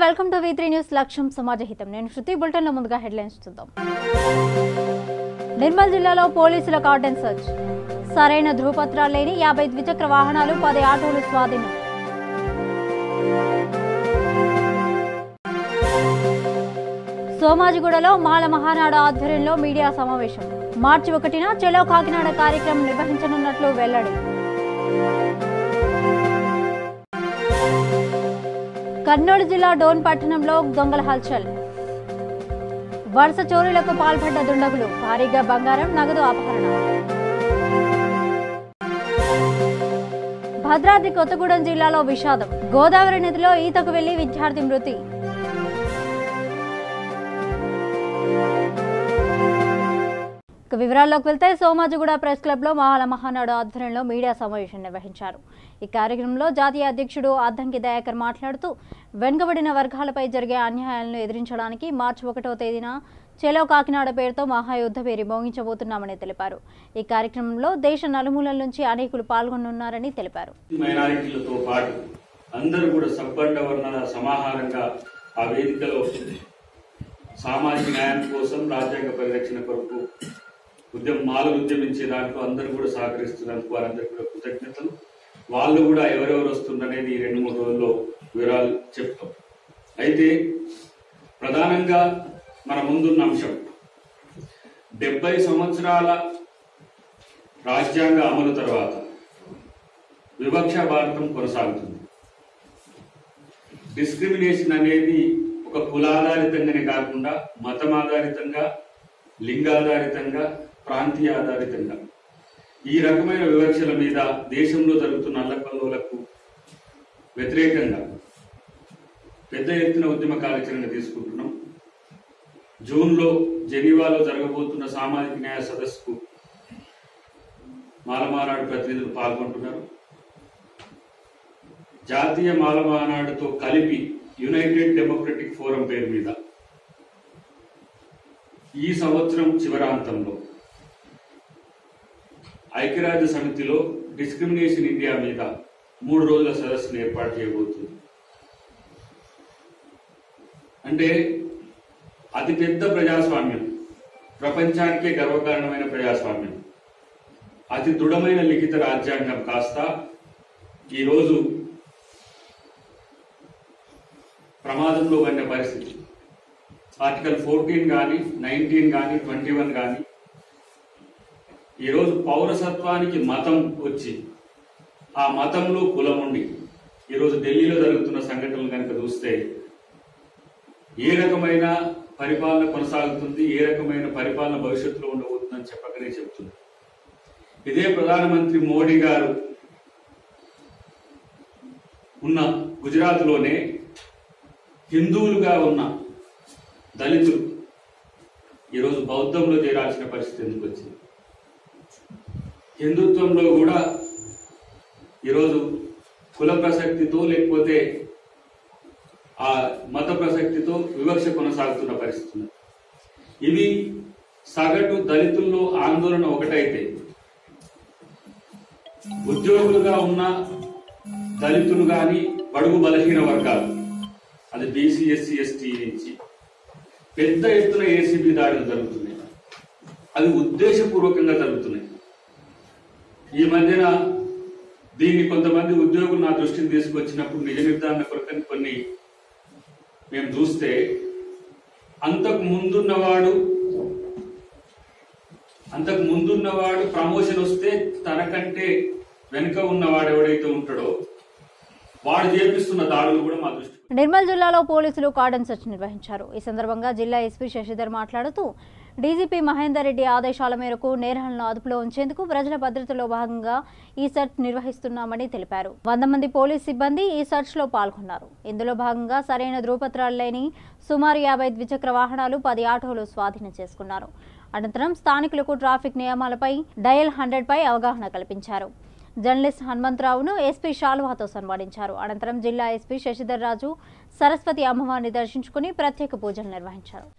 Welcome to V3 news లక్ష్యం సమాజహితం. నేను శృతి. Bulletin లో ముందుగా హెడ్లైన్స్ చూద్దాం. నిర్మల్ జిల్లాలో పోలీసుల కార్డన్ సర్చ్. సరైన ధృవపత్రాలు లేని 50 ద్విచక్ర వాహనాలు 10 ఆటోలు స్వాధీనం. సోమాజిగూడలో మాల మహానాడు ఆధ్వర్యంలో మీడియా సమావేశం. మార్చి 1న చెలో కాకినాడ కార్యక్రమం నిర్వహించనున్నట్లు వెల్లడి. కర్నూలు జిల్లా డోన్ పట్టణంలో దొంగల హల్చల్. వరుస చోరీలకు పాల్పడ్డ దుండగులు. భారీగా బంగారం, నగదు అపహరణ. భద్రాద్రి కొత్తగూడెం జిల్లాలో విషాదం. గోదావరి నదిలో ఈతకు వెళ్లి విద్యార్థి మృతి. వివరాల్లోకి వెళ్తే సోమాజిగూడ ప్రెస్ క్లబ్ లో మాల మహానాడు ఆధ్వర్యంలో మీడియా సమావేశం నిర్వహించారు. ఈ కార్యక్రమంలో జాతీయ అధ్యక్షుడు అద్దంకి దయాకర్ మాట్లాడుతూ వెనుకబడిన వర్గాలపై జరిగే అన్యాయాలను ఎదిరించడానికి మార్చి 1వ తేదీన చెలో కాకినాడ పేరుతో మహాయుద్ధ పేరు మోగించబోతున్నామని తెలిపారు. ఈ కార్యక్రమంలో దేశ నలుమూలల నుంచి అనేకులు పాల్గొనున్నారని తెలిపారు. మైనారిటీలతో పాటు అందరూ కూడా సబ్బండ వర్ణాల సమాహారంగా ఆ వేదికలో సామాజిక న్యాయం కోసం, రాజ్యాంగ పరిరక్షణ కొరకు ఉద్యమించే దాంట్లో అందరూ కూడా సహకరిస్తున్నందుకు వారందరూ కూడా కృతజ్ఞతలు. వాళ్ళు కూడా ఎవరెవరు వస్తుందనేది ఈ 2-3 రోజుల్లో వివరాలు చెప్తాం. అయితే ప్రధానంగా మన ముందున్న అంశం 70 సంవత్సరాల రాజ్యాంగ అమలు తర్వాత వివక్ష భారతం కొనసాగుతుంది. డిస్క్రిమినేషన్ అనేది ఒక కులాధారితంగానే కాకుండా మతం ఆధారితంగా, లింగాధారితంగా, ప్రాంతీయ ఆధారితంగా ఈ రకమైన వివక్షల మీద దేశంలో జరుగుతున్న అల్లకల్లోలకు వ్యతిరేకంగా పెద్ద ఎత్తున ఉద్యమ కార్యాచరణ తీసుకుంటున్నాం. జూన్లో జెనీవాలో జరగబోతున్న సామాజిక న్యాయ సదస్సుకు మాల మహానాడు ప్రతినిధులు పాల్గొంటున్నారు. జాతీయ మాల మహానాడుతో కలిపి యునైటెడ్ డెమోక్రటిక్ ఫోరం పేరు మీద ఈ సంవత్సరం చివరాంతంలో ఐక్యరాజ్య సమితిలో డిస్క్రిమినేషన్ ఇండియా మీద 3 రోజుల సదస్సును ఏర్పాటు చేయబోతుంది. అంటే అతిపెద్ద ప్రజాస్వామ్యం, ప్రపంచానికే గర్వకారణమైన ప్రజాస్వామ్యం, అతి దృఢమైన లిఖిత రాజ్యాంగం కాస్త ఈరోజు ప్రమాదంలో పడిన పరిస్థితి. ఆర్టికల్ 14 కానీ, 19 కానీ, 21 కానీ ఈరోజు పౌరసత్వానికి మతం వచ్చి ఆ మతంలో కులం ఉండి ఈరోజు ఢిల్లీలో జరుగుతున్న సంఘటనలు కనుక చూస్తే ఏ రకమైన పరిపాలన కొనసాగుతుంది, ఏ రకమైన పరిపాలన భవిష్యత్తులో ఉండబోతుందని చెప్పకనే చెప్తుంది. ఇదే ప్రధానమంత్రి మోడీ గారు ఉన్న గుజరాత్లోనే హిందువులుగా ఉన్న దళితులు ఈరోజు బౌద్ధంలో చేరాల్సిన పరిస్థితి ఎందుకు వచ్చింది? హిందుత్వంలో కూడా ఈరోజు కుల ప్రసక్తితో లేకపోతే ఆ మత ప్రసక్తితో వివక్ష కొనసాగుతున్న పరిస్థితి. ఇవి సగటు దళితుల్లో ఆందోళన ఒకటైతే, ఉద్యోగులుగా ఉన్న దళితులు కానీ, బడుగు బలహీన వర్గాలు, అది బీసీ, ఎస్సీ, ఎస్టీ నుంచి పెద్ద ఎత్తున ఏసీబీ దాడులు జరుగుతున్నాయి. అవి ఉద్దేశపూర్వకంగా జరుగుతున్నాయి. ఈ మధ్యన దీన్ని కొంతమంది ఉద్యోగులు నా దృష్టిని తీసుకొచ్చినప్పుడు నిజ నిర్ధారణ కొరకని కొన్ని మేము చూస్తే, అంతకు ముందున్నవాడు ప్రమోషన్ వస్తే తనకంటే వెనుక ఉన్నవాడు ఎవడైతే ఉంటాడో వాడు చేపిస్తున్న దాడులు కూడా మా దృష్టి. నిర్మల్ జిల్లాలో పోలీసులు కార్డన్ సెర్చ్ నిర్వహించారు. ఈ సందర్భంగా జిల్లా ఎస్పీ శశిధర్ మాట్లాడుతూ డీజీపీ మహేందర్ రెడ్డి ఆదేశాల మేరకు నేరాలను అదుపులో ఉంచేందుకు ప్రజల భద్రతలో భాగంగా ఈ సెర్చ్ నిర్వహిస్తున్నామని తెలిపారు. 100 మంది పోలీస్ సిబ్బంది ఈ సెర్చ్ లో పాల్గొన్నారు. ఇందులో భాగంగా సరైన ధృవపత్రాలు లేని సుమారు 50 ద్విచక్ర వాహనాలు 10 ఆటోలు స్వాధీనం చేసుకున్నారు. అనంతరం స్థానికులకు ట్రాఫిక్ నియమాలపై డయల్ 100 పై అవగాహన కల్పించారు. జర్నలిస్ట్ హనుమంతరావును ఎస్పీ శాల్వాతో సన్మానించారు. అనంతరం జిల్లా ఎస్పీ శశిధర్ రాజు సరస్వతి అమ్మవారిని దర్శించుకుని ప్రత్యేక పూజలు నిర్వహించారు.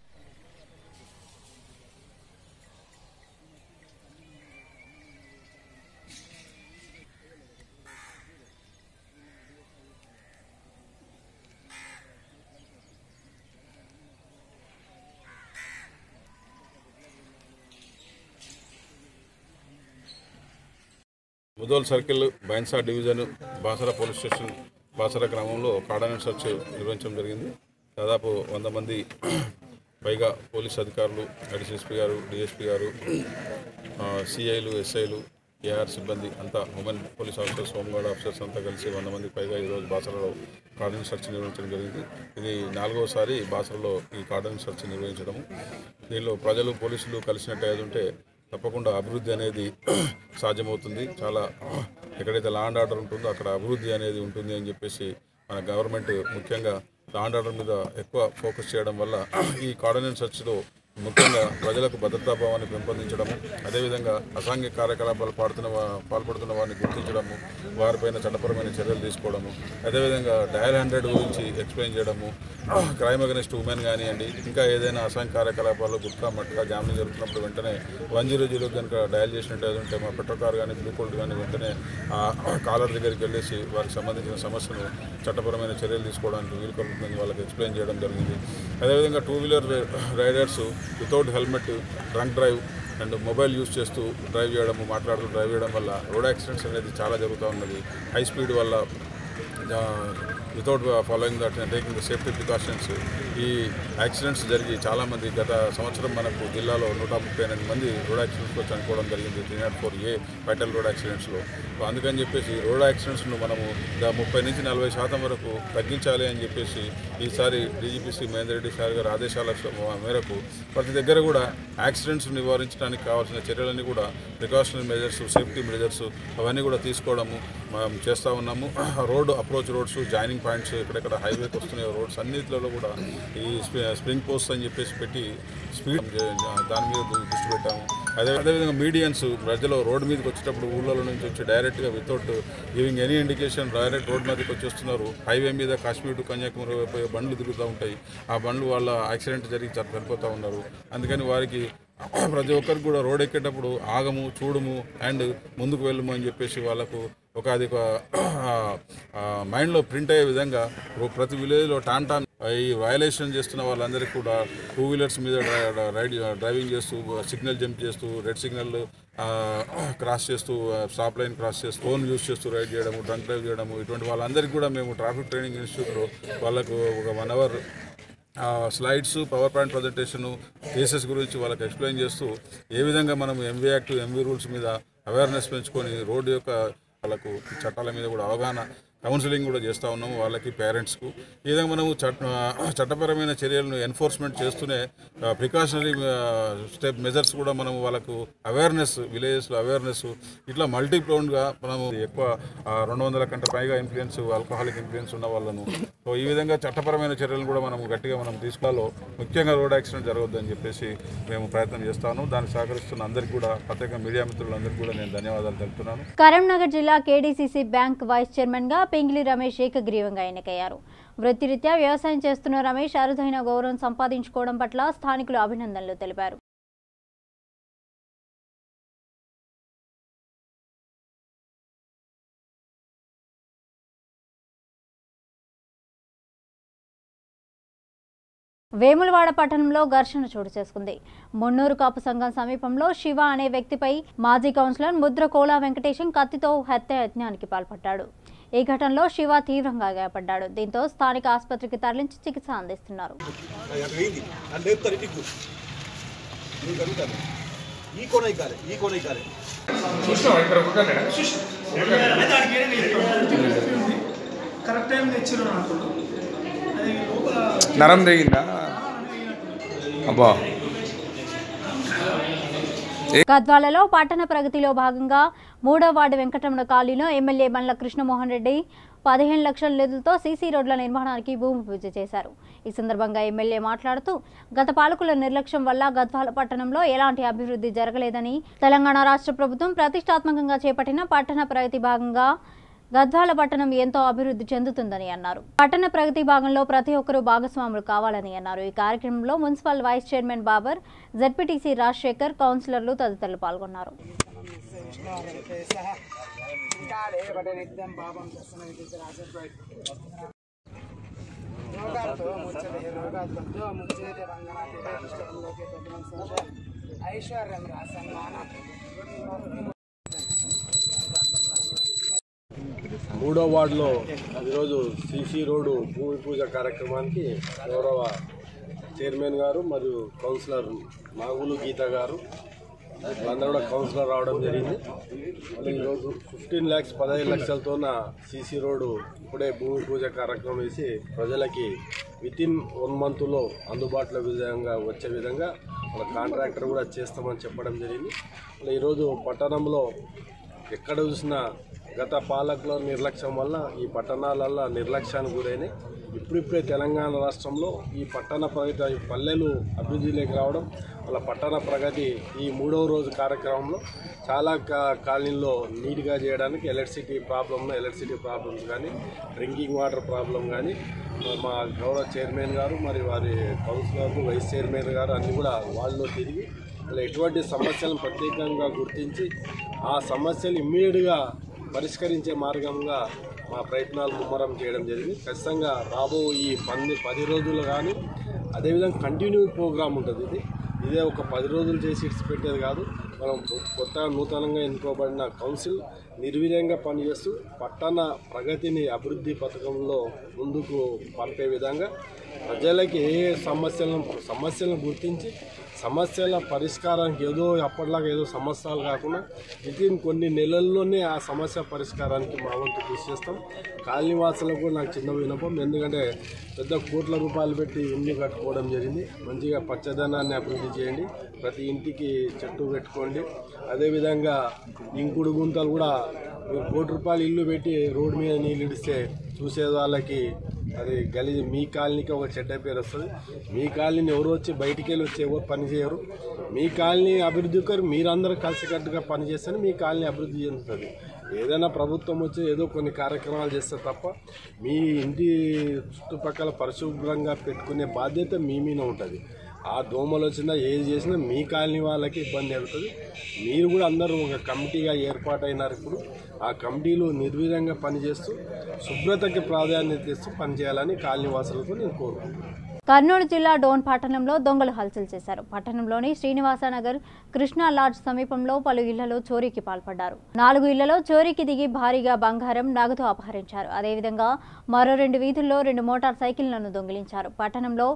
Mudhol circle, Bhainsa division, Basara police station, Basara గ్రామంలో కార్డనెట్ సెర్చ్ నిర్వహించడం జరిగింది. దాదాపు 100 మంది పైగా పోలీస్ అధికారులు, ఎస్పీ గారు, డిఎస్పీ గారు, సిఐలు, ఎస్ఐలు, ఏఆర్ సిబ్బంది అంతా, women police officers, home guard officers అంతా కలిసి 100 మంది పైగా ఈరోజు బాసరలో కార్డనెట్ సెర్చ్ నిర్వహించడం జరిగింది. ఇది 4వసారి బాసరలో ఈ కార్డనెట్ సెర్చ్ నిర్వహించడము. దీనిలో ప్రజలు, పోలీసులు కలిసినట్టు ఉంటే తప్పకుండా అభివృద్ధి అనేది సాధ్యమవుతుంది. చాలా ఎక్కడైతే లా అండ్ ఆర్డర్ ఉంటుందో అక్కడ అభివృద్ధి అనేది ఉంటుంది అని చెప్పేసి మన గవర్నమెంట్ ముఖ్యంగా లా అండ్ ఆర్డర్ మీద ఎక్కువ ఫోకస్ చేయడం వల్ల ఈ కార్డనెట్ సెర్చ్లో ముఖ్యంగా ప్రజలకు భద్రతాభావాన్ని పెంపొందించడము, అదేవిధంగా అసాంఘిక కార్యకలాపాలు పాల్పడుతున్న వారిని గుర్తించడము, వారిపైన చట్టపరమైన చర్యలు తీసుకోవడము, అదేవిధంగా డయల్ 100 గురించి ఎక్స్ప్లెయిన్ చేయడము, క్రైమ్ అగెనిస్ట్ ఉమెన్ కానివ్వండి, ఇంకా ఏదైనా అసాంఘిక కార్యకలాపాలు గుట్కా మట్కా జామీన్ జరుగుతున్నప్పుడు వెంటనే 100 కనుక డయల్ చేసినట్టు ఉంటే మా పెట్రోల్ కార్ కానీ బ్లూ కోల్డ్ కానీ వెంటనే ఆ కాలర్ దగ్గరికి వెళ్ళేసి వారికి సంబంధించిన సమస్యను చట్టపరమైన చర్యలు తీసుకోవడానికి వీలు కలుగుతుందని వాళ్ళకి ఎక్స్ప్లెయిన్ చేయడం జరిగింది. అదేవిధంగా 2 wheeler riders without helmet, drunk drive and mobile use చేస్తూ డ్రైవ్ చేయడము, మాట్లాడుతూ డ్రైవ్ చేయడం వల్ల రోడ్ యాక్సిడెంట్స్ అనేది చాలా జరుగుతూ ఉన్నది. హై స్పీడ్ వల్ల without following that taking the safety precautions ఈ యాక్సిడెంట్స్ జరిగి చాలామంది గత సంవత్సరం మనకు జిల్లాలో 138 మంది రోడ్ యాక్సిడెంట్స్లో చనిపోవడం జరిగింది. 304A ఫైటల్ road యాక్సిడెంట్స్లో. అందుకని చెప్పేసి రోడ్ యాక్సిడెంట్స్ను మనము 30 నుంచి 40% వరకు తగ్గించాలి అని చెప్పేసి ఈసారి డీజీపీ శ్రీ మహేందర్ రెడ్డి సార్ గారి ఆదేశాల మేరకు ప్రతి దగ్గర కూడా యాక్సిడెంట్స్ నివారించడానికి కావాల్సిన చర్యలన్నీ కూడా ప్రికాషనరీ మెజర్స్, సేఫ్టీ మెజర్స్ అవన్నీ కూడా తీసుకోవడము మనం చేస్తూ ఉన్నాము. Road approach roads, joining points, ఎక్కడెక్కడ హైవేకి వస్తున్నాయి రోడ్స్ అన్నింటిలో కూడా ఈ స్ప్రింగ్ పోస్ట్ అని చెప్పేసి పెట్టి స్పీడ్ దాని మీద దృష్టి పెట్టాము. అదేవిధంగా మీడియన్స్ ప్రజలు రోడ్డు మీదకి వచ్చేటప్పుడు ఊళ్ళలో నుంచి వచ్చి డైరెక్ట్గా without giving any indication direct road మీదకి వచ్చేస్తున్నారు. హైవే మీద కాశ్మీర్ టు కన్యాకుమారి పోయే బండ్లు తిరుగుతూ ఉంటాయి. ఆ బండ్లు వాళ్ళ యాక్సిడెంట్ జరిగి చనిపోతూ ఉన్నారు. అందుకని వారికి ప్రతి ఒక్కరికి కూడా రోడ్ ఎక్కేటప్పుడు ఆగము, చూడము అండ్ ముందుకు వెళ్ళము అని చెప్పేసి వాళ్ళకు అది మైండ్లో ప్రింట్ అయ్యే విధంగా ప్రతి విలేజ్లో టాన్ ఈ వయలేషన్ చేస్తున్న వాళ్ళందరికీ కూడా 2 వీలర్స్ మీద డ్రైవింగ్ చేస్తూ, సిగ్నల్ జంప్ చేస్తూ, రెడ్ సిగ్నల్ క్రాస్ చేస్తూ, స్టాప్ లైన్ క్రాస్ చేస్తూ, ఫోన్ యూజ్ చేస్తూ రైడ్ చేయడము, డ్రంక్ డ్రైవ్ చేయడము, ఇటువంటి వాళ్ళందరికీ కూడా మేము ట్రాఫిక్ ట్రైనింగ్ ఇన్స్టిట్యూట్లో వాళ్ళకు ఒక 1 hour slides, power point presentation, cases గురించి వాళ్ళకి ఎక్స్ప్లెయిన్ చేస్తూ ఏ విధంగా మనం ఎంవీ యాక్ట్, ఎంవీ రూల్స్ మీద అవేర్నెస్ పెంచుకొని రోడ్డు యొక్క వాళ్ళకు చట్టాల మీద కూడా అవగాహన కౌన్సిలింగ్ కూడా చేస్తూ ఉన్నాము వాళ్ళకి, పేరెంట్స్కు. ఈ విధంగా మనము చట్టపరమైన చర్యలను ఎన్ఫోర్స్మెంట్ చేస్తూనే ప్రికాషనరీ స్టెప్ మెజర్స్ కూడా మనము వాళ్ళకు అవేర్నెస్, విలేజెస్లో అవేర్నెస్ ఇట్లా మల్టీప్రౌండ్గా మనము ఎక్కువ 200 కంటే పైగా ఇన్ఫ్లుయెన్స్, ఆల్కహాలిక్ ఇన్ఫ్లుయెన్స్ ఉన్న వాళ్ళను సో ఈ విధంగా చట్టపరమైన చర్యలను కూడా మనం గట్టిగా మనం తీసుకోవాలో, ముఖ్యంగా రోడ్ యాక్సిడెంట్ జరగొద్దని చెప్పేసి మేము ప్రయత్నం చేస్తాను. దానికి సహకరిస్తున్న అందరికీ కూడా, ప్రత్యేకంగా మీడియా మిత్రులందరికీ కూడా నేను ధన్యవాదాలు తెలుపుతున్నాను. కరీంనగర్ జిల్లా కేడీసీసీ బ్యాంక్ వైస్ చైర్మన్గా పింగిలి రమేష్ ఏకగ్రీవంగా ఎన్నికయ్యారు. వృత్తిరీత్యా వ్యవసాయం చేస్తున్న రమేష్ అరుదైన గౌరవం సంపాదించుకోవడం పట్ల స్థానికులు అభినందనలు తెలిపారు. వేములవాడ పట్టణంలో ఘర్షణ చోటు చేసుకుంది. మున్నూరు కాపు సంఘం సమీపంలో శివ అనే వ్యక్తిపై మాజీ కౌన్సిలర్ ముద్ర కోలా వెంకటేశం కత్తితో హత్యాయత్నానికి పాల్పడ్డాడు. ఈ ఘటనలో శివ తీవ్రంగా గాయపడ్డాడు. దీంతో స్థానిక ఆసుపత్రికి తరలించి చికిత్స అందిస్తున్నారు. నరం తెగిందా? గద్వాలలో పట్టణ ప్రగతిలో భాగంగా 3వ వార్డు వెంకటరమణ కాలనీలో ఎమ్మెల్యే బండ్ల కృష్ణమోహన్ రెడ్డి 15 లక్షల నిధులతో సీసీ రోడ్ల నిర్మాణానికి భూమి పూజ చేశారు. ఈ సందర్భంగా ఎమ్మెల్యే మాట్లాడుతూ గత పాలకుల నిర్లక్ష్యం వల్ల గద్వాల పట్టణంలో ఎలాంటి అభివృద్ధి జరగలేదని, తెలంగాణ రాష్ట్ర ప్రభుత్వం ప్రతిష్టాత్మకంగా చేపట్టిన పట్టణ ప్రగతి భాగంగా గద్వాల పట్టణం ఎంతో అభివృద్ధి చెందుతుందని అన్నారు. పట్టణ ప్రగతి భాగంలో ప్రతి ఒక్కరూ భాగస్వాములు కావాలని అన్నారు. ఈ కార్యక్రమంలో municipal vice chairman Babar, ZPTC Rajasekhar, కౌన్సిలర్లు తదితరులు పాల్గొన్నారు. 3వ వార్డులో ఈరోజు సీసీ రోడ్డు భూమి పూజ కార్యక్రమానికి గౌరవ చైర్మన్ గారు మరియు కౌన్సిలర్ నాగులు గీత గారు వాళ్ళందరూ కూడా కౌన్సిలర్ రావడం జరిగింది. ఈరోజు 15 లక్షలతో సీసీ రోడ్డు ఇప్పుడే భూమి పూజ కార్యక్రమం వేసి ప్రజలకి వితిన్ 1 మంత్లో అందుబాటులో వచ్చే విధంగా మన కాంట్రాక్టర్ కూడా చేస్తామని చెప్పడం జరిగింది. ఈరోజు పట్టణంలో ఎక్కడ చూసినా గత పాలకుల నిర్లక్ష్యం వల్ల ఈ పట్టణాలల్లో నిర్లక్ష్యానికి గురైనాయి. ఇప్పుడిప్పుడే తెలంగాణ రాష్ట్రంలో ఈ పట్టణ ప్రగతి పల్లెలు అభివృద్ధిలోకి రావడం వాళ్ళ పట్టణ ప్రగతి ఈ 3వ రోజు కార్యక్రమంలో చాలా కాలనీల్లో నీట్గా చేయడానికి ఎలక్ట్రిసిటీ ప్రాబ్లమ్స్ కానీ డ్రింకింగ్ వాటర్ ప్రాబ్లం కానీ మా గౌరవ చైర్మన్ గారు మరి వారి కౌన్సిలర్లు వైస్ చైర్మన్ గారు అన్నీ కూడా వాళ్ళలో తిరిగి ఎటువంటి సమస్యలను ప్రత్యేకంగా గుర్తించి ఆ సమస్యలు ఇమ్మీడియట్గా పరిష్కరించే మార్గంగా మా ప్రయత్నాలు ముమ్మరం చేయడం జరిగింది. ఖచ్చితంగా రాబో ఈ 10 రోజులు కానీ అదేవిధంగా కంటిన్యూ ప్రోగ్రామ్ ఉంటుంది. ఇదే ఒక 10 రోజులు చేసి ఇడిచిపెట్టేది కాదు. మనం కొత్తగా నూతనంగా ఎన్నుకోబడిన కౌన్సిల్ నిర్వీర్యంగా పనిచేస్తూ పట్టణ ప్రగతిని అభివృద్ధి పథకంలో ముందుకు పంపే విధంగా ప్రజలకి ఏ సమస్యలను గుర్తించి సమస్యల పరిష్కారానికి అప్పటిలాగా ఏదో సంవత్సరాలు కాకుండా వితిన్ కొన్ని నెలల్లోనే ఆ సమస్య పరిష్కారానికి మా వంతు కృషి చేస్తాం. కాలనీవాసులకు కూడా నాకు చిన్న విన్నపం, ఎందుకంటే పెద్ద కోట్ల రూపాయలు పెట్టి ఇల్లు కట్టుకోవడం జరిగింది. మంచిగా పచ్చదనాన్ని అభివృద్ధి చేయండి, ప్రతి ఇంటికి చెట్టు పెట్టుకోండి. అదేవిధంగా ఇంకుడు గుంతలు కూడా మీరు ₹1 ఇల్లు పెట్టి రోడ్డు మీద నీళ్ళు ఇడిస్తే చూసే వాళ్ళకి అది గలీజ్, మీ కాలనీకి ఒక చెడ్డ పేరు వస్తుంది. మీ కాలనీని ఎవరు వచ్చి బయటికి వెళ్ళి వచ్చి ఎవరు పని చేయరు. మీ కాలనీ అభివృద్ధి కొరకు మీరందరూ కలిసికట్టుగా పనిచేస్తేనే మీ కాలనీ అభివృద్ధి చెందుతుంది. ఏదైనా ప్రభుత్వం వచ్చి ఏదో కొన్ని కార్యక్రమాలు చేస్తే తప్ప మీ ఇంటి చుట్టుపక్కల పరిశుభ్రంగా పెట్టుకునే బాధ్యత మీ మీద ఉంటుంది. ఆ దోమలు వచ్చినా ఏది చేసినా మీ కాలనీ వాళ్ళకి ఇబ్బంది అవుతుంది. మీరు కూడా అందరూ ఒక కమిటీగా ఏర్పాటైనారు. ఇప్పుడు ఆ కమిటీలు నిర్వీర్యంగా పనిచేస్తూ శుభ్రతకి ప్రాధాన్యత ఇస్తూ పనిచేయాలని కాలనీ వాసులతో నేను కోరుకుంటున్నాను. కర్నూలు జిల్లా డోన్ పట్టణంలో దొంగలు హల్చల్ చేశారు. పట్టణంలోని శ్రీనివాసనగర్ కృష్ణా లాడ్జ్ సమీపంలో పలు ఇళ్లలో చోరీకి పాల్పడ్డారు. 4 ఇళ్లలో చోరీకి దిగి భారీగా బంగారం, నగదు అపహరించారు. అదేవిధంగా మరో 2 వీధుల్లో 2 మోటార్ సైకిళ్లను దొంగిలించారు. పట్టణంలో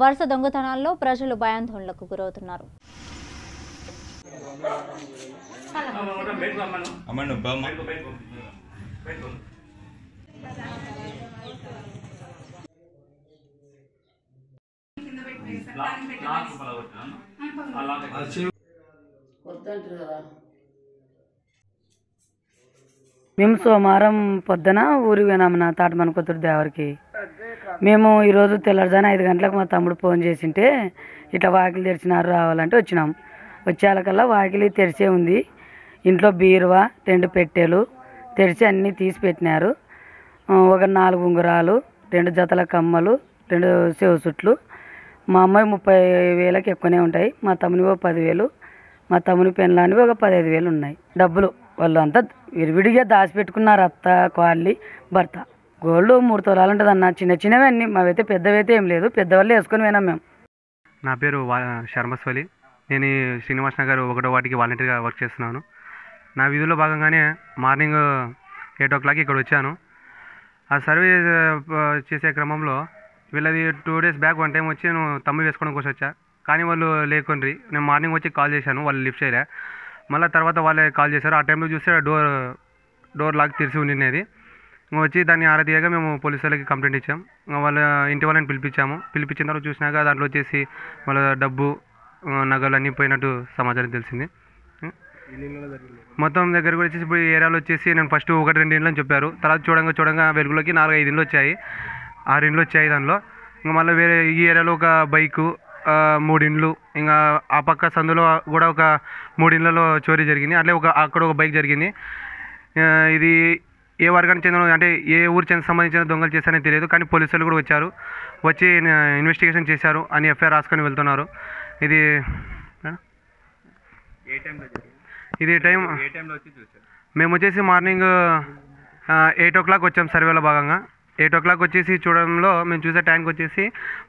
వరుస దొంగతనాల్లో ప్రజలు భయాందోళనకు గురవుతున్నారు. మేము సోమవారం పొద్దున ఊరికి పోయినాము నా తాటమనకొత్తూరు దేవరికి. మేము ఈరోజు తెల్లవారుజామున 5 గంటలకు మా తమ్ముడు ఫోన్ చేసింటే ఇట్లా వాకిలి తెరిచినారు రావాలంటే వచ్చినాం. వచ్చేళ్ళకల్లా వాకిలి తెరిచే ఉంది. ఇంట్లో బీరువా 2 పెట్టెలు తెరిచి అన్నీ తీసి పెట్టినారు. ఒక 4 ఉంగరాలు, 2 జతల కమ్మలు, 2 చెవు చుట్లు. మా అమ్మాయి 30,000కి ఎక్కువనే ఉంటాయి. మా తమ్మునివి 10,000, మా తమ్ముని పెళ్ళానివి ఒక 15,000 ఉన్నాయి. డబ్బులు వాళ్ళు అంతా విడివిడిగా దాచిపెట్టుకున్నారు. అత్త, కాళ్ళి, భర్త. గోల్డ్ 3 తులాలు ఉంటుంది అన్న. చిన్నవి అన్నీ, మావైతే పెద్దవైతే ఏం లేదు. పెద్దవాళ్ళు వేసుకొని పోయినాం మేము. నా పేరు శర్మస్వలి. నేను శ్రీనివాస్ నగర్ 1వ వార్డుకి వాలంటీర్గా వర్క్ చేస్తున్నాను. నా విధుల్లో భాగంగానే మార్నింగ్ 8 o'clock ఇక్కడ వచ్చాను. ఆ సర్వే చేసే క్రమంలో వీళ్ళది 2 days బ్యాక్ వన్ టైం వచ్చి నేను తమ్ము వేసుకోవడం కోసం వచ్చా. కానీ వాళ్ళు లేకుండ్రి. నేను మార్నింగ్ వచ్చి కాల్ చేశాను, వాళ్ళు లిఫ్ట్ చేయలే. మళ్ళీ తర్వాత వాళ్ళే కాల్ చేశారు. ఆ టైంలో చూస్తే డోర్ లాక్ తెరిచి ఉండినది. వచ్చి దాన్ని ఆరాధిగా మేము పోలీసు వాళ్ళకి కంప్లైంట్ ఇచ్చాం. వాళ్ళ ఇంటి వాళ్ళని పిలిపించిన తర్వాత చూసినాక దాంట్లో వచ్చేసి వాళ్ళ డబ్బు, నగలు అన్నీ పోయినట్టు సమాచారం తెలిసింది. మొత్తం దగ్గర కూడా వచ్చేసి ఇప్పుడు ఏరియాలో వచ్చేసి నేను ఫస్ట్ 1-2 ఇండ్లని చెప్పారు. తర్వాత చూడంగా వెలుగులోకి 4-5 ఇండ్లు వచ్చాయి, 6 ఇండ్లు వచ్చాయి. దానిలో ఇంకా మళ్ళీ వేరే ఈ ఏరియాలో ఒక బైకు, 3 ఇండ్లు, ఇంకా ఆ పక్క సందులో కూడా ఒక 3 ఇండ్లలో చోరీ జరిగింది. అట్లే అక్కడ ఒక బైక్ జరిగింది. ఇది ఏ వర్గానికి చెందిన అంటే ఏ ఊరు సంబంధించిన దొంగలు చేశారని తెలియదు. కానీ పోలీసులు కూడా వచ్చి ఇన్వెస్టిగేషన్ చేశారు అని ఎఫ్ఐఆర్ రాసుకొని వెళ్తున్నారు. ఇది టైం మేము వచ్చేసి మార్నింగ్ 8 o'clock వచ్చాం సర్వేలో భాగంగా. 8 o'clock వచ్చేసి చూడడంలో మేము చూసే టైంకి వచ్చేసి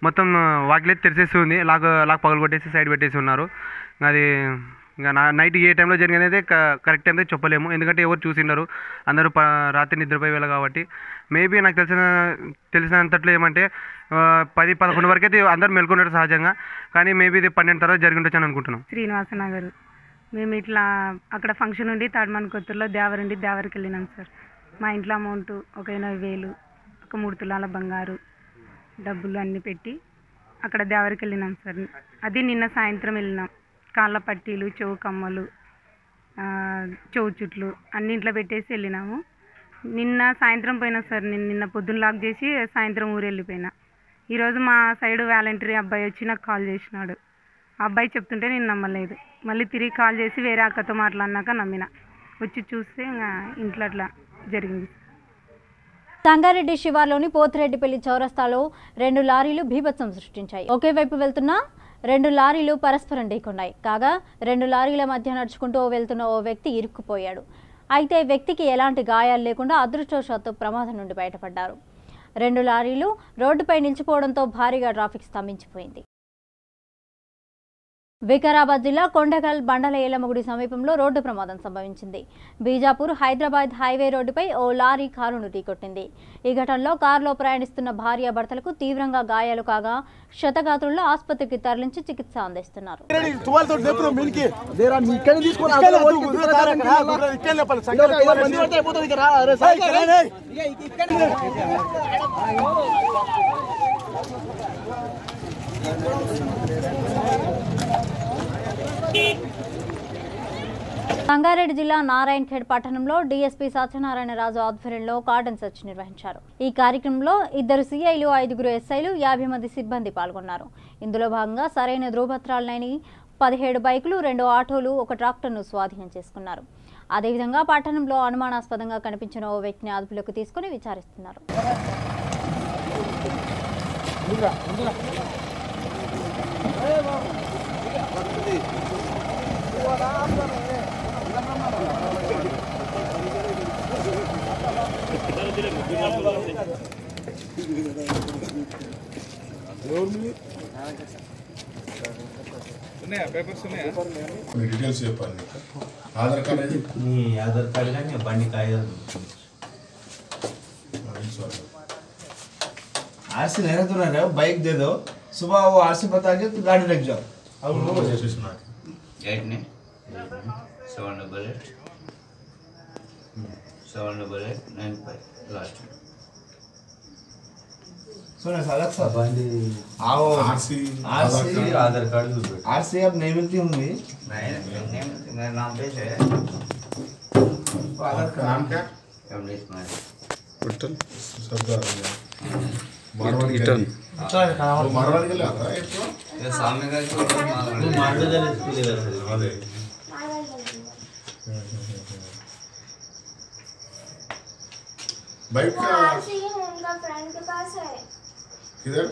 మొత్తం వాకిలి తెరిచేసి ఉంది. లాక్ పగలు కొట్టేసి సైడ్ పెట్టేసి ఉన్నారు. అది ఇంకా నైట్ ఏ టైంలో జరిగింది అయితే కరెక్ట్ టైం అయితే చెప్పలేము, ఎందుకంటే ఎవరు చూసిండరు, అందరూ రాత్రి నిద్రపోయే వేళ కాబట్టి. మేబీ నాకు తెలిసినంతట్లో ఏమంటే 10-11 వరకు అయితే అందరూ మెలుకున్నారు సహజంగా, కానీ మేబీ ఇది 12 తర్వాత జరిగి ఉండొచ్చు అని అనుకుంటున్నాం. శ్రీనివాస నగర్ మేము ఇట్లా అక్కడ ఫంక్షన్ ఉండి తాడ్మన్కొత్తూరులో దేవరికి వెళ్ళినాం సార్. మా ఇంట్లో అమౌంట్ ఒక 80,000, ఒక 3 తులాల బంగారు, డబ్బులు అన్నీ పెట్టి అక్కడ దేవరికి వెళ్ళినాం సార్. అది నిన్న సాయంత్రం వెళ్ళినాం. కాళ్ళ పట్టీలు, చెవు కమ్మలు, చెవు చుట్లు అన్ని ఇంట్లో పెట్టేసి వెళ్ళినాము. నిన్న సాయంత్రం పోయినా సార్. నిన్న పొద్దున్న లాక్ చేసి సాయంత్రం ఊరు వెళ్ళిపోయినా. ఈరోజు మా సైడ్ వాలంటరీ అబ్బాయి వచ్చి నాకు కాల్ చేసినాడు. ఆ అబ్బాయి చెప్తుంటే నేను నమ్మలేదు. మళ్ళీ తిరిగి కాల్ చేసి వేరే అక్కతో మాట్లాడినాక నమ్మిన. వచ్చి చూస్తే ఇంట్లో అట్లా జరిగింది. సంగారెడ్డి శివార్లోని పోతిరెడ్డిపల్లి చౌరస్తాలో 2 లారీలు బీభత్సం సృష్టించాయి. ఒకే వైపు వెళ్తున్న 2 లారీలు పరస్పరం ఢీకొన్నాయి. కాగా 2 లారీల మధ్య నడుచుకుంటూ వెళ్తున్న ఓ వ్యక్తి ఇరుక్కుపోయాడు. అయితే వ్యక్తికి ఎలాంటి గాయాలు లేకుండా అదృష్టవశాత్తు ప్రమాదం నుండి బయటపడ్డారు. 2 లారీలు రోడ్డుపై నిలిచిపోవడంతో భారీగా ట్రాఫిక్ స్తంభించిపోయింది. వికారాబాద్ జిల్లా కొండగల్ బండల ఏలమగుడి సమీపంలో రోడ్డు ప్రమాదం సంభవించింది. బీజాపూర్ హైదరాబాద్ హైవే రోడ్డుపై ఓ లారీ కారును ఢీకొట్టింది. ఈ ఘటనలో కారులో ప్రయాణిస్తున్న భార్యాభర్తలకు తీవ్రంగా గాయాలు కాగా క్షతగాత్రులను ఆసుపత్రికి తరలించి చికిత్స అందిస్తున్నారు. సంగారెడ్డి జిల్లా నారాయణఖేడ్ పట్టణంలో డీఎస్పీ సత్యనారాయణ రాజు ఆధ్వర్యంలో కార్డన్ సెర్చ్ నిర్వహించారు. ఈ కార్యక్రమంలో 2 సిఐలు, 5 ఎస్ఐలు, 50 మంది సిబ్బంది పాల్గొన్నారు. ఇందులో భాగంగా సరైన ధృవపత్రాలు లేని 17 బైకులు, 2 ఆటోలు, 1 ట్రాక్టర్ను స్వాధీనం చేసుకున్నారు. అదేవిధంగా పట్టణంలో అనుమానాస్పదంగా కనిపించిన ఓ వ్యక్తిని అదుపులోకి తీసుకుని విచారిస్తున్నారు. డీటెయిల్స్ చెప్పాలి. ఆధార్ కార్డ్ అది నీ ఆధార్ కార్డ్ కానీ బండి కాగితం आरसी नहीं तो रहे हो बाइक दे दो सुबह वो आरसी बता के तो गाड़ी रख जाओ अब वो वजह सुना 788 लास्ट सुना सालक साहब बंदी आओ आरसी आधार कार्ड आरसी अब नहीं मिलती होंगी नहीं मिलती मेरा नाम पे है आधार का नाम क्या कमलेश कुमार पटन सरदार मारवाड़ी रिटर्न वो मारवाड़ी के लिए आता है इसको ये सामने का जो मारवाड़ी के लिए अरे बाइक का उनका फ्रेंड के पास है किधर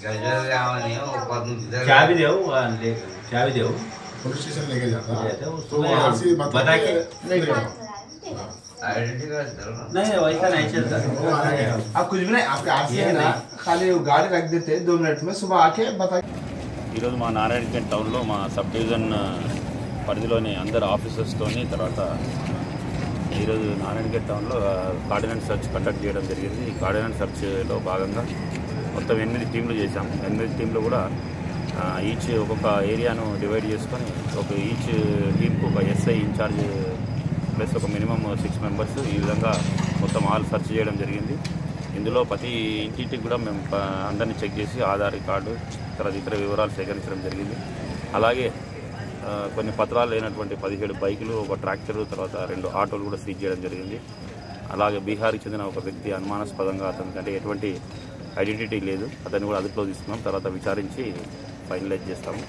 गजर आवा नहीं हो बाद में किधर चाबी दे ले चाबी दे पुलिस स्टेशन लेके जाता तो आरसी बता के ले जाओ आइडेंटिटी कार्ड नहीं वैसा नहीं चलता आप कुछ भी नहीं आपके आरसी है ना खाली गाड़ी रख देते 2 मिनट में सुबह आके बता ఈరోజు మా నారాయణఖేడ్ టౌన్లో మా సబ్ డివిజన్ పరిధిలోని అందరు ఆఫీసర్స్తోని తర్వాత ఈరోజు నారాయణఖేడ్ టౌన్లో కార్డినెన్స్ సెర్చ్ కండక్ట్ చేయడం జరిగింది. ఈ కార్డినెన్స్ సెర్చ్లో భాగంగా మొత్తం 8 టీంలు చేశాము. 8 టీంలు కూడా ఈచ్ ఒక్కొక్క ఏరియాను డివైడ్ చేసుకొని ఈచ్ టీంకు ఒక ఎస్ఐ ఇన్ఛార్జ్ ప్లస్ ఒక మినిమం 6 మెంబర్స్ ఈ విధంగా మొత్తం ఆల్ సెర్చ్ చేయడం జరిగింది. ఇందులో ప్రతి ఇంటింటికి కూడా మేము అందరినీ చెక్ చేసి ఆధార్ కార్డు తర్వాత ఇతర వివరాలు సేకరించడం జరిగింది. అలాగే కొన్ని పత్రాలు లేనటువంటి 17 బైకులు, ఒక ట్రాక్టరు, తర్వాత 2 ఆటోలు కూడా సీజ్ చేయడం జరిగింది. అలాగే బీహార్కి చెందిన ఒక వ్యక్తి అనుమానాస్పదంగా అతనికంటే ఎటువంటి ఐడెంటిటీ లేదు, అతన్ని కూడా అదుపులో తీసుకున్నాం. తర్వాత విచారించి ఫైనలైజ్ చేస్తాము.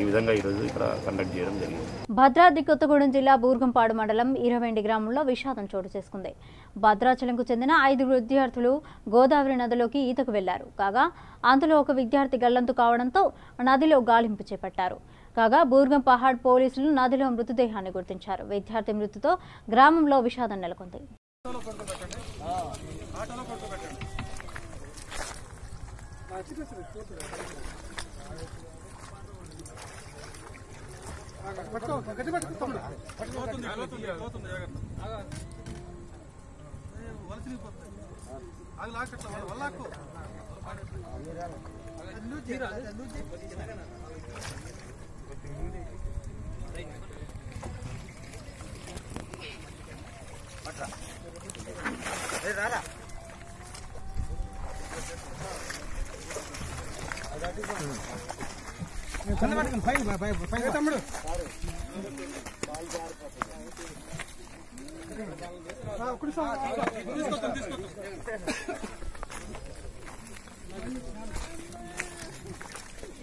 ఈ విధంగా ఈరోజు ఇక్కడ కండక్ట్ చేయడం జరిగింది. భద్రాద్రి కొత్తగూడెం జిల్లా బూర్గంపాడు మండలం ఈరవెండి గ్రామంలో విషాదం చోటు చేసుకుంది. భద్రాచలంకు చెందిన 5 విద్యార్థులు గోదావరి నదిలోకి ఈతకు వెళ్లారు. కాగా అందులో ఒక విద్యార్థి గల్లంతు కావడంతో నదిలో గాలింపు చేపట్టారు. కాగా బూర్గం పహాడ్ పోలీసులు నదిలో మృతదేహాన్ని గుర్తించారు. విద్యార్థి మృతితో గ్రామంలో విషాదం నెలకొంది.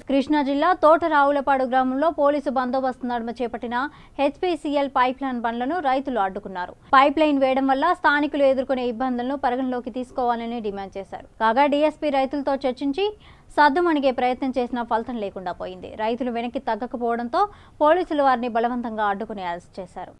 కృష్ణా జిల్లా తోటరావులపాడు గ్రామంలో పోలీసు బందోబస్తు నడుమ చేపట్టిన హెచ్పీసీఎల్ పైప్ లైన్ పనులను రైతులు అడ్డుకున్నారు. పైప్ లైన్ వేయడం వల్ల స్థానికులు ఎదుర్కొనే ఇబ్బందులను పరిగణలోకి తీసుకోవాలని డిమాండ్ చేశారు. కాగా డీఎస్పీ రైతులతో చర్చించి సద్దుమణిగే ప్రయత్నం చేసినా ఫలితం లేకుండా పోయింది. రైతులు వెనక్కి తగ్గకపోవడంతో పోలీసులు వారిని బలవంతంగా అడ్డుకుని అరెస్ట్ చేశారు.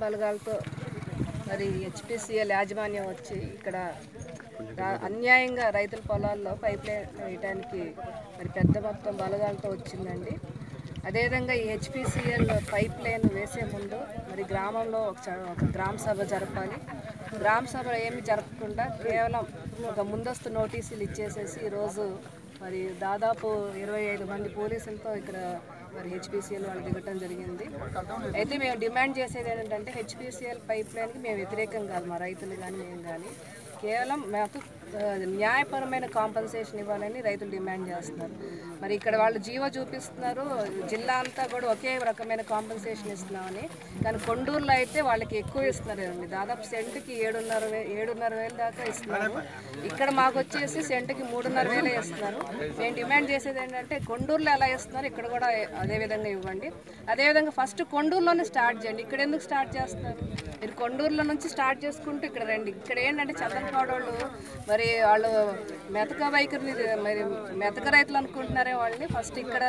బలగాలతో మరి హెచ్పీసీఎల్ యాజమాన్యం వచ్చి ఇక్కడ అన్యాయంగా రైతుల పొలాల్లో పైప్ లైన్ వేయడానికి మరి పెద్ద మొత్తం బలగాలతో వచ్చిందండి. అదేవిధంగా ఈ హెచ్పీసీఎల్ పైప్ లైన్ వేసే ముందు మరి గ్రామంలో ఒక గ్రామ సభ జరపాలి. గ్రామ సభ ఏమి జరపకుండా కేవలం ఒక ముందస్తు నోటీసులు ఇచ్చేసేసి ఈరోజు మరి దాదాపు 25 మంది పోలీసులతో ఇక్కడ మరి హెచ్పీసీఎల్ వాళ్ళు దిగటం జరిగింది. అయితే మేము డిమాండ్ చేసేది ఏంటంటే హెచ్పీసీఎల్ పైప్ లైన్కి మేము వ్యతిరేకం కాదు, మా రైతులు కానీ మేము కానీ, కేవలం మాకు న్యాయపరమైన కాంపన్సేషన్ ఇవ్వాలని రైతులు డిమాండ్ చేస్తున్నారు. మరి ఇక్కడ వాళ్ళు జీవో చూపిస్తున్నారు, జిల్లా అంతా కూడా ఒకే రకమైన కాంపన్సేషన్ ఇస్తున్నామని. కానీ కొండూరులో అయితే వాళ్ళకి ఎక్కువ ఇస్తున్నారండి, దాదాపు సెంటుకి 7,500 దాకా ఇస్తున్నారు. ఇక్కడ మాకు వచ్చేసి సెంటుకి 3,500 ఇస్తున్నారు. మేము డిమాండ్ చేసేది ఏంటంటే కొండూరులో ఎలా ఇస్తున్నారు ఇక్కడ కూడా అదేవిధంగా ఇవ్వండి. అదేవిధంగా ఫస్ట్ కొండూరులోనే స్టార్ట్ చేయండి. ఇక్కడ ఎందుకు స్టార్ట్ చేస్తున్నారు? మీరు కొండూరులో నుంచి స్టార్ట్ చేసుకుంటూ ఇక్కడ రండి. ఇక్కడ ఏంటంటే చంద్రపాడు వాళ్ళు మరి వాళ్ళు మెతక వైఖరిని మరి మెతక రైతులు అనుకుంటున్నారే వాళ్ళని ఫస్ట్ ఇక్కడ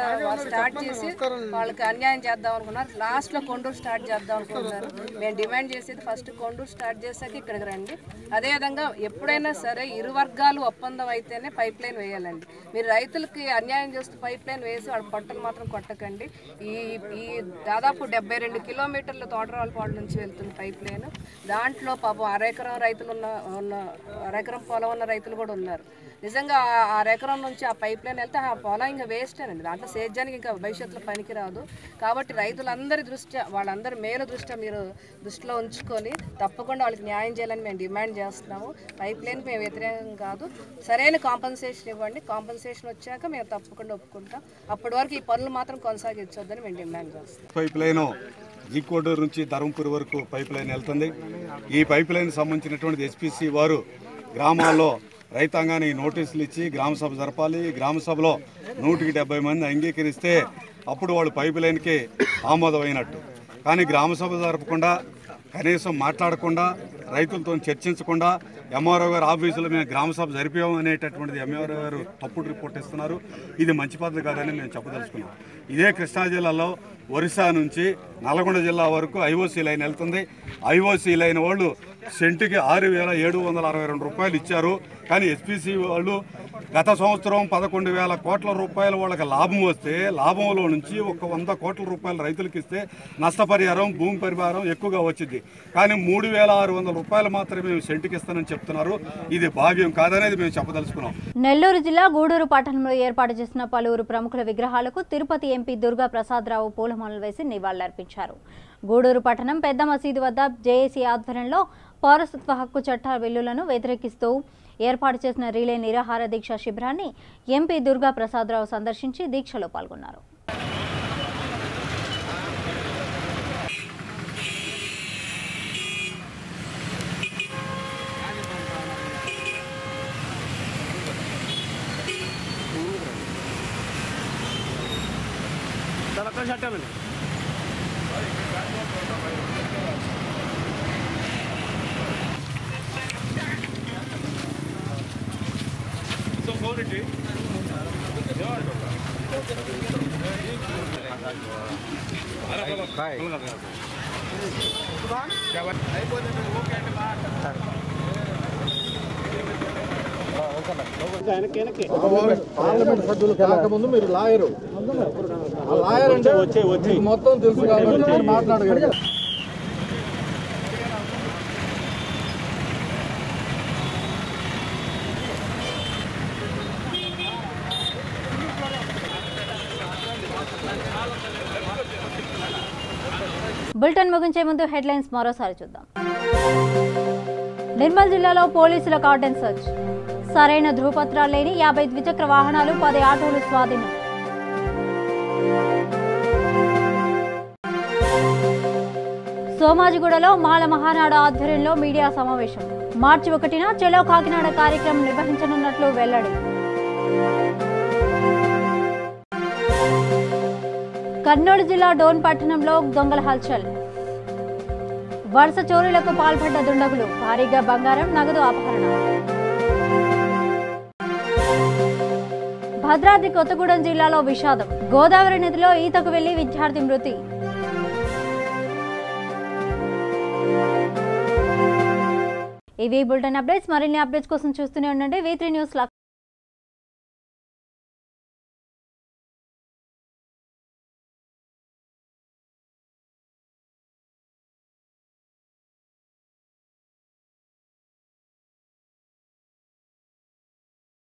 స్టార్ట్ చేసి వాళ్ళకి అన్యాయం చేద్దాం అనుకున్నారు. లాస్ట్లో కొండూరు స్టార్ట్ చేద్దాం అనుకుంటున్నారు. మేము డిమాండ్ చేసేది ఫస్ట్ కొండూరు స్టార్ట్ చేశాక ఇక్కడికి రండి. అదేవిధంగా ఎప్పుడైనా సరే ఇరు వర్గాలు ఒప్పందం అయితేనే పైప్ లైన్ వేయాలండి. మీరు రైతులకి అన్యాయం చేస్తూ పైప్ లైన్ వేసి వాళ్ళ పట్టలు మాత్రం కొట్టకండి. ఈ దాదాపు 72 కిలోమీటర్ల తోటరావులపాడు నుంచి వెళ్తుంది పైప్ లైన్. దాంట్లో పాపం అరెకరం రైతులు ఉన్న అరెకరం పొలం ఉన్న రైతులు కూడా ఉన్నారు. నిజంగా ఆ ఎకరం నుంచి ఆ పైప్ లైన్ వెళ్తే ఆ పొలం ఇంకా వేస్టేనండి, దాంట్లో సేద్యానికి ఇంకా భవిష్యత్తులో పనికిరాదు. కాబట్టి రైతులందరి దృష్ట్యా వాళ్ళందరి మేలు దృష్ట్యా మీరు దృష్టిలో ఉంచుకొని తప్పకుండా వాళ్ళకి న్యాయం చేయాలని మేము డిమాండ్ చేస్తున్నాము. పైప్ లైన్కి మేము వ్యతిరేకం కాదు, సరైన కాంపన్సేషన్ ఇవ్వండి. కాంపన్సేషన్ వచ్చాక మేము తప్పకుండా ఒప్పుకుంటాం. అప్పటి వరకు ఈ పనులు మాత్రం కొనసాగించొద్దని మేము డిమాండ్ చేస్తాం. పైప్ లైన్ జీకోడూరు నుంచి ధర్మపురి వరకు పైప్ లైన్ వెళ్తుంది. ఈ పైప్ లైన్ సంబంధించినటువంటి హెచ్పీసీ వారు గ్రామాల్లో రైతాంగానికి నోటీసులు ఇచ్చి గ్రామ సభ జరపాలి. గ్రామ సభలో 170 మంది అంగీకరిస్తే అప్పుడు వాళ్ళు పైప్ లైన్కి ఆమోదమైనట్టు. కానీ గ్రామ సభ జరపకుండా, కనీసం మాట్లాడకుండా, రైతులతో చర్చించకుండా ఎంఆర్ఓ గారు ఆఫీసులో మేము గ్రామ సభ జరిపాము అనేటటువంటిది ఎంఆర్ఓ గారు తప్పుడు రిపోర్ట్ ఇస్తున్నారు. ఇది మంచి పద్ధతి కాదని మేము చెప్పదలుచుకున్నాం. ఇదే కృష్ణా జిల్లాలో ఒరిస్సా నుంచి నల్గొండ జిల్లా వరకు ఐఓసీ లైన్ వెళ్తుంది. ఐఓసీ లైన్ వాళ్ళు సెంటుకి 6,762 రూపాయలు ఇచ్చారు. కానీ ఎస్పీసీ వాళ్ళు గత సంవత్సరం 11,000 కోట్ల రూపాయలు వాళ్ళకి లాభం వస్తే లాభంలో నుంచి ఒక 100 కోట్ల రూపాయలు రైతులకు ఇస్తే నష్టపరిహారం భూమి పరిహారం ఎక్కువగా వచ్చింది. కానీ 3,600 రూపాయలు మాత్రమే మేము సెంటుకి ఇస్తానని చెప్తున్నారు. ఇది భావ్యం కాదనేది మేము చెప్పదలుచుకున్నాం. నెల్లూరు జిల్లా గూడూరు పట్టణంలో ఏర్పాటు చేసిన పలువురు ప్రముఖుల విగ్రహాలకు తిరుపతి ఎంపీ దుర్గా ప్రసాదరావు పూలమాలలు వేసి నివాళులర్పించారు. గూడూరు పట్టణం పెద్ద మసీదు వద్ద జేఏసీ ఆధ్వర్యంలో పౌరసత్వ హక్కు చట్ట బిల్లులను వ్యతిరేకిస్తూ ఏర్పాటు చేసిన రిలే నిరాహార దీక్ష శిబిరాన్ని ఎంపీ దుర్గా ప్రసాదరావు సందర్శించి దీక్షలో పాల్గొన్నారు. పార్లమెంట్ సభ్యులు కాకముందు మీరు లాయరు అంటే వచ్చి మొత్తం తెలుసు కాబట్టి మాట్లాడగలరు. బులెటిన్ ముగించే ముందు హెడ్లైన్స్ మరోసారి చూద్దాం. నిర్మల్ జిల్లాలో పోలీసుల కార్డన్ సర్చ్. సరైన ధృవపత్రాలు లేని 50 ద్విచక్ర వాహనాలు 10 ఆటోలు స్వాధీనం. సోమాజిగూడలో మాల మహానాడు ఆధ్వర్యంలో మీడియా సమావేశం. మార్చి 1న చలో కాకినాడ కార్యక్రమం నిర్వహించనున్నట్లు వెల్లడి. కర్నూలు జిల్లా డోన్ పట్టణంలో దొంగల హల్చల్. వరుస చోరీలకు పాల్పడ్డ దుండగులు. భారీగా బంగారం నగదు అపహరణ. భద్రాద్రి కొత్తగూడెం జిల్లాలో విషాదం. గోదావరి నదిలో ఈతకు వెళ్లి విద్యార్థి మృతి. ఇవి బులెటిన్ అప్డేట్స్. మరిన్ని అప్డేట్స్ కోసం చూస్తూనే ఉండండి V3 న్యూస్.